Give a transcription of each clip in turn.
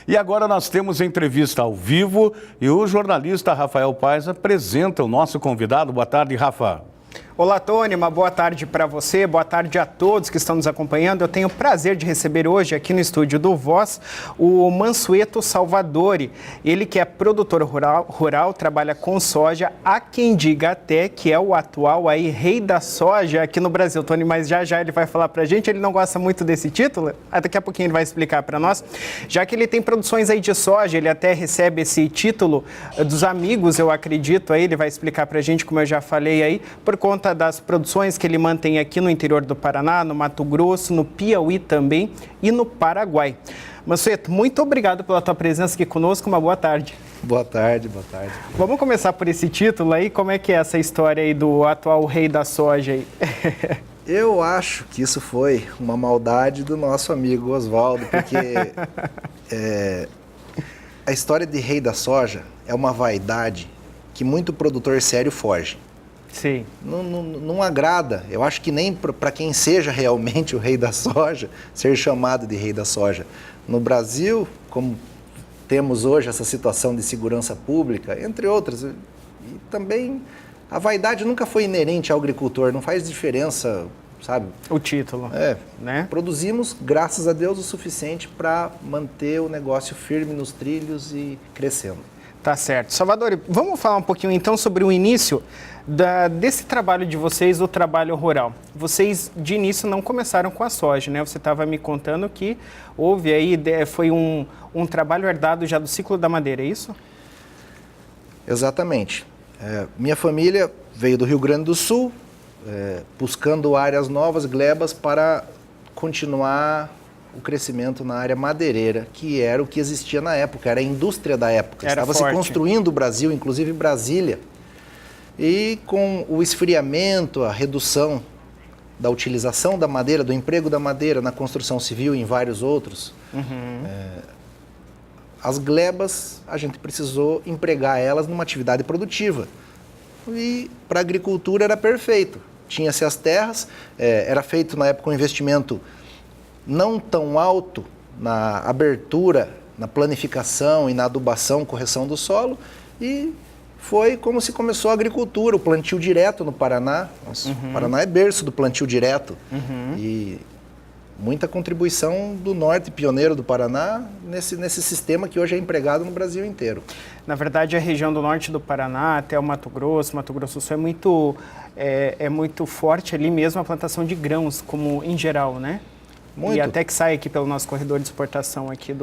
E agora nós temos entrevista ao vivo e o jornalista Rafael Paes apresenta o nosso convidado. Boa tarde, Rafa. Olá, Tony, uma boa tarde para você, boa tarde a todos que estão nos acompanhando. Eu tenho o prazer de receber hoje aqui no estúdio do Voz o Mansueto Salvadori. Ele que é produtor rural, trabalha com soja, há quem diga até que é o atual aí rei da soja aqui no Brasil. Tony, mas já ele vai falar para a gente, ele não gosta muito desse título, daqui a pouquinho ele vai explicar para nós. Já que ele tem produções aí de soja, ele até recebe esse título dos amigos, eu acredito, aí ele vai explicar para a gente, como eu já falei aí, por conta das produções que ele mantém aqui no interior do Paraná, no Mato Grosso, no Piauí também e no Paraguai. Mansueto, muito obrigado pela tua presença aqui conosco, uma boa tarde. Boa tarde, boa tarde. Vamos começar por esse título aí, como é que é essa história aí do atual rei da soja aí? Eu acho que isso foi uma maldade do nosso amigo Oswaldo, porque a história de rei da soja é uma vaidade que muito produtor sério foge. Sim. Não agrada. Eu acho que nem para quem seja realmente o rei da soja, ser chamado de rei da soja. No Brasil, como temos hoje essa situação de segurança pública, entre outras, e também a vaidade nunca foi inerente ao agricultor, não faz diferença, sabe? O título. Né? Produzimos, graças a Deus, o suficiente para manter o negócio firme nos trilhos e crescendo. Tá certo. Salvador, vamos falar um pouquinho então sobre o início desse trabalho de vocês, o trabalho rural. Vocês, de início, não começaram com a soja, né? Você estava me contando que houve aí, foi um trabalho herdado já do ciclo da madeira, é isso? Exatamente. Minha família veio do Rio Grande do Sul, buscando áreas novas, glebas, para continuar o crescimento na área madeireira, que era o que existia na época, era a indústria da época. Estava se construindo o Brasil, inclusive Brasília. E com o esfriamento, a redução da utilização da madeira, do emprego da madeira na construção civil e em vários outros, as glebas, a gente precisou empregar elas numa atividade produtiva. E para a agricultura era perfeito. Tinha-se as terras, era feito na época um investimento não tão alto na abertura, na planificação e na adubação, correção do solo, e foi como se começou a agricultura, o plantio direto no Paraná. O Paraná é berço do plantio direto. E muita contribuição do norte, pioneiro do Paraná, nesse sistema que hoje é empregado no Brasil inteiro. Na verdade, a região do norte do Paraná, até o Mato Grosso do Sul, é muito forte ali mesmo a plantação de grãos, como em geral, né? Muito. E até que sai aqui pelo nosso corredor de exportação aqui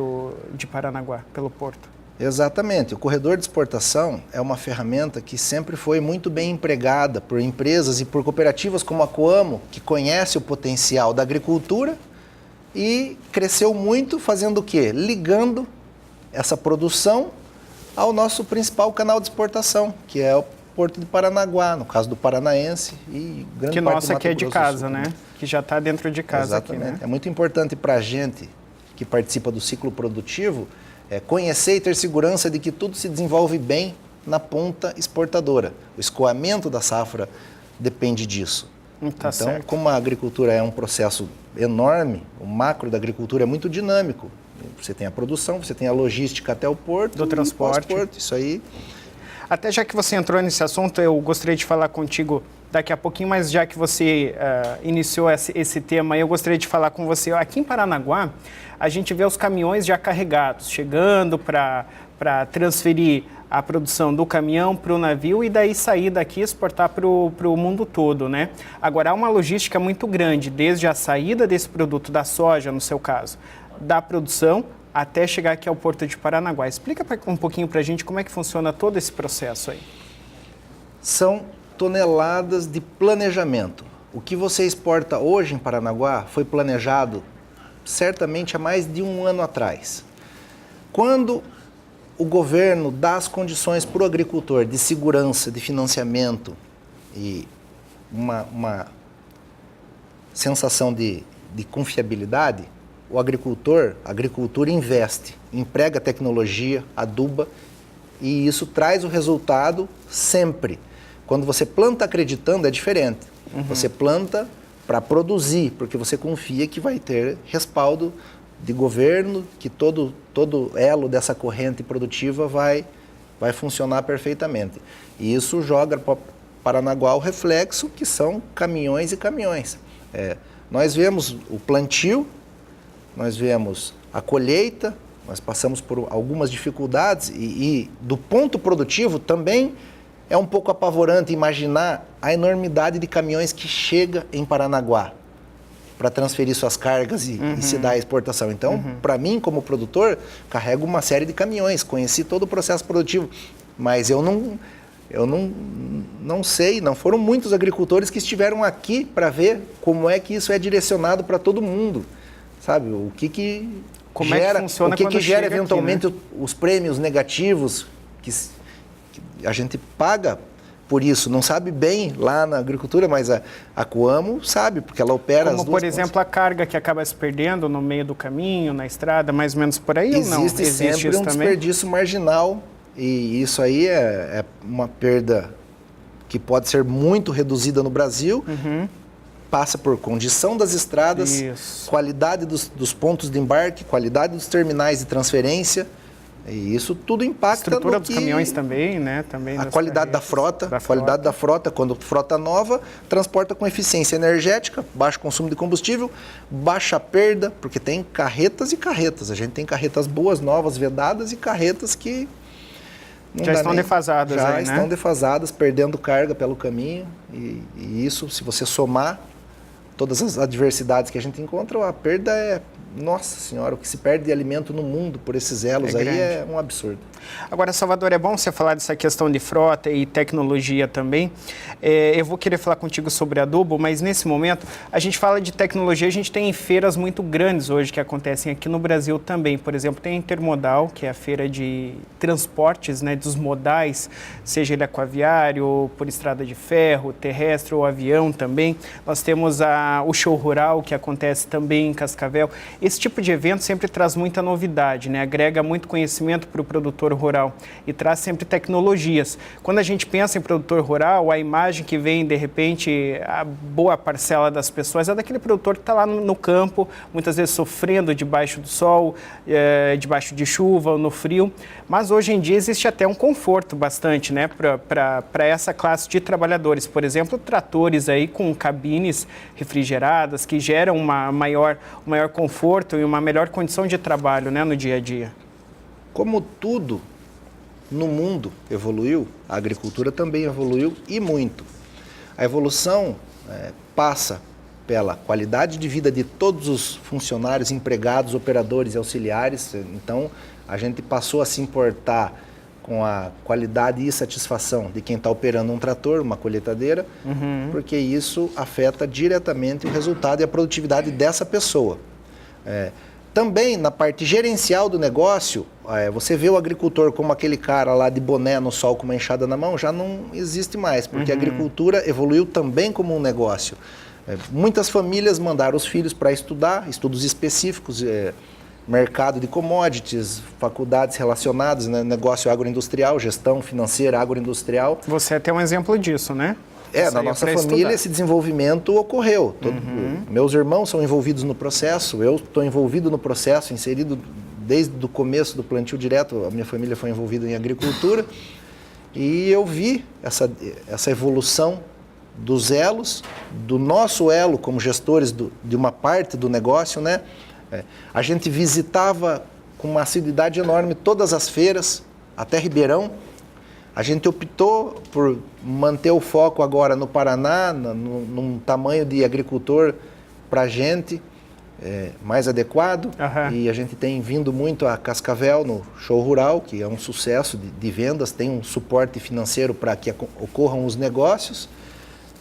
de Paranaguá, pelo porto. Exatamente. O corredor de exportação é uma ferramenta que sempre foi muito bem empregada por empresas e por cooperativas como a Coamo, que conhece o potencial da agricultura e cresceu muito fazendo o quê? Ligando essa produção ao nosso principal canal de exportação, que é o Porto de Paranaguá, no caso do Paranaense e grande que parte nossa do Mato aqui é de Grosso casa, Sul, né? Que já está dentro de casa. Exatamente. Aqui, né? É muito importante para a gente que participa do ciclo produtivo conhecer e ter segurança de que tudo se desenvolve bem na ponta exportadora. O escoamento da safra depende disso. Tá certo. Como a agricultura é um processo enorme, o macro da agricultura é muito dinâmico. Você tem a produção, você tem a logística até o porto, do transporte. Isso aí. Até já que você entrou nesse assunto, eu gostaria de falar contigo daqui a pouquinho, mas já que você iniciou esse tema, eu gostaria de falar com você. Aqui em Paranaguá, a gente vê os caminhões já carregados, chegando para transferir a produção do caminhão para o navio e daí sair daqui e exportar para o mundo todo, né? Agora, há uma logística muito grande, desde a saída desse produto da soja, no seu caso, da produção, até chegar aqui ao Porto de Paranaguá. Explica um pouquinho para a gente como é que funciona todo esse processo aí. São toneladas de planejamento. O que você exporta hoje em Paranaguá foi planejado certamente há mais de um ano atrás. Quando o governo dá as condições para o agricultor de segurança, de financiamento e uma sensação de confiabilidade, a agricultura investe, emprega tecnologia, aduba, e isso traz o resultado sempre. Quando você planta acreditando é diferente. Você planta para produzir, porque você confia que vai ter respaldo de governo, que todo elo dessa corrente produtiva vai funcionar perfeitamente. E isso joga para Paranaguá o reflexo, que são caminhões e caminhões. Nós vemos o plantio, nós vemos a colheita, nós passamos por algumas dificuldades e do ponto produtivo também é um pouco apavorante imaginar a enormidade de caminhões que chega em Paranaguá para transferir suas cargas e se dar a exportação. Então, para mim, como produtor, carrego uma série de caminhões, conheci todo o processo produtivo, mas eu não sei, não foram muitos agricultores que estiveram aqui para ver como é que isso é direcionado para todo mundo, sabe? O que como gera, é que funciona o que, quando que gera chega eventualmente aqui, né? os prêmios negativos que a gente paga por isso. Não sabe bem lá na agricultura, mas a Coamo sabe, porque ela opera Como, as duas por exemplo, a carga que acaba se perdendo no meio do caminho, na estrada, mais ou menos por aí ou não? Existe sempre isso um também? desperdício marginal e isso aí é uma perda que pode ser muito reduzida no Brasil. Passa por condição das estradas, Isso. qualidade dos pontos de embarque, qualidade dos terminais de transferência. E isso tudo impacta Estrutura no dos caminhões também, né? Também a das qualidade da carretas, frota, qualidade da frota, quando frota nova, transporta com eficiência energética, baixo consumo de combustível, baixa perda, porque tem carretas e carretas. A gente tem carretas boas, novas, vedadas e carretas que não Já dá estão defasadas já aí, né? estão defasadas, perdendo carga pelo caminho. E isso, se você somar todas as adversidades que a gente encontra, a perda é, nossa senhora, o que se perde de alimento no mundo por esses elos aí é um absurdo. Agora, Salvador, é bom você falar dessa questão de frota e tecnologia também. Eu vou querer falar contigo sobre adubo, mas nesse momento a gente fala de tecnologia, a gente tem feiras muito grandes hoje que acontecem aqui no Brasil também. Por exemplo, tem a Intermodal, que é a feira de transportes, né, dos modais, seja ele aquaviário, por estrada de ferro, terrestre ou avião também. Nós temos o Show Rural, que acontece também em Cascavel. Esse tipo de evento sempre traz muita novidade, né? Agrega muito conhecimento para o produtor rural e traz sempre tecnologias. Quando a gente pensa em produtor rural, a imagem que vem, de repente, a boa parcela das pessoas é daquele produtor que está lá no campo, muitas vezes sofrendo debaixo do sol, debaixo de chuva ou no frio. Mas hoje em dia existe até um conforto bastante, né, para essa classe de trabalhadores. Por exemplo, tratores aí com cabines refrigeradas que geram um maior conforto e uma melhor condição de trabalho, né, no dia a dia. Como tudo no mundo evoluiu, a agricultura também evoluiu e muito. A evolução passa pela qualidade de vida de todos os funcionários, empregados, operadores e auxiliares. Então, a gente passou a se importar com a qualidade e satisfação de quem está operando um trator, uma colheitadeira, porque isso afeta diretamente o resultado e a produtividade dessa pessoa. Também na parte gerencial do negócio, você vê o agricultor como aquele cara lá de boné no sol com uma enxada na mão, já não existe mais, porque a agricultura evoluiu também como um negócio. Muitas famílias mandaram os filhos para estudar, estudos específicos, mercado de commodities, faculdades relacionadas, né, negócio agroindustrial, gestão financeira agroindustrial. Você é até um exemplo disso, né? Na nossa família esse desenvolvimento ocorreu. Meus irmãos são envolvidos no processo, eu estou envolvido no processo, inserido desde o começo do plantio direto, a minha família foi envolvida em agricultura e eu vi essa evolução dos elos, do nosso elo como gestores de uma parte do negócio, né? A gente visitava com uma assiduidade enorme todas as feiras, até Ribeirão. A gente optou por manter o foco agora no Paraná, num tamanho de agricultor para a gente mais adequado. E a gente tem vindo muito a Cascavel no Show Rural, que é um sucesso de vendas, tem um suporte financeiro para que ocorram os negócios.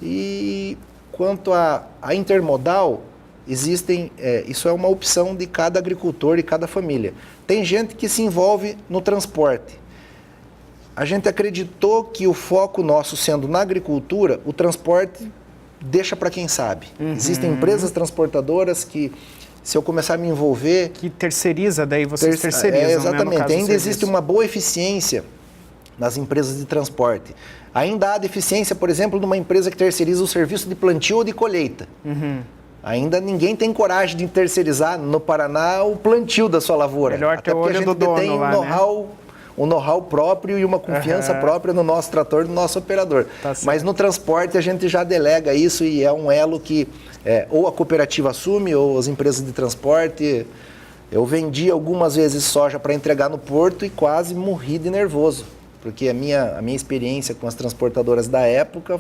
E quanto à Intermodal, isso é uma opção de cada agricultor e cada família. Tem gente que se envolve no transporte. A gente acreditou que o foco nosso sendo na agricultura, o transporte deixa para quem sabe. Existem empresas transportadoras que, se eu começar a me envolver... Que terceiriza, daí vocês terceirizam, exatamente. Né, no caso ainda existe uma boa eficiência nas empresas de transporte. Ainda há deficiência, por exemplo, numa empresa que terceiriza o serviço de plantio ou de colheita. Ainda ninguém tem coragem de terceirizar no Paraná o plantio da sua lavoura. Melhor ter o olho do dono tem lá, um know-how próprio e uma confiança própria no nosso trator, no nosso operador. Tá certo. Mas no transporte a gente já delega isso e é um elo que ou a cooperativa assume ou as empresas de transporte. Eu vendi algumas vezes soja para entregar no porto e quase morri de nervoso, porque a minha experiência com as transportadoras da época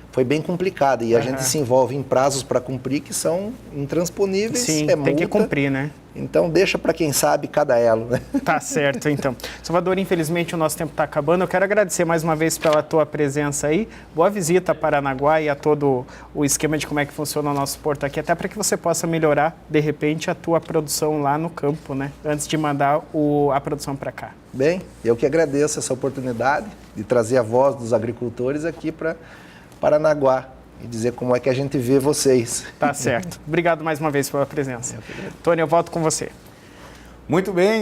foi bem complicada e a gente se envolve em prazos para cumprir que são intransponíveis. Sim, tem que cumprir, né? Então deixa para quem sabe cada elo, né? Tá certo, então. Salvador, infelizmente o nosso tempo está acabando. Eu quero agradecer mais uma vez pela tua presença aí. Boa visita a Paranaguá e a todo o esquema de como é que funciona o nosso porto aqui, até para que você possa melhorar, de repente, a tua produção lá no campo, né? Antes de mandar a produção para cá. Bem, eu que agradeço essa oportunidade de trazer a voz dos agricultores aqui para Paranaguá e dizer como é que a gente vê vocês. Tá certo. Obrigado mais uma vez pela presença. Tony, eu volto com você. Muito bem.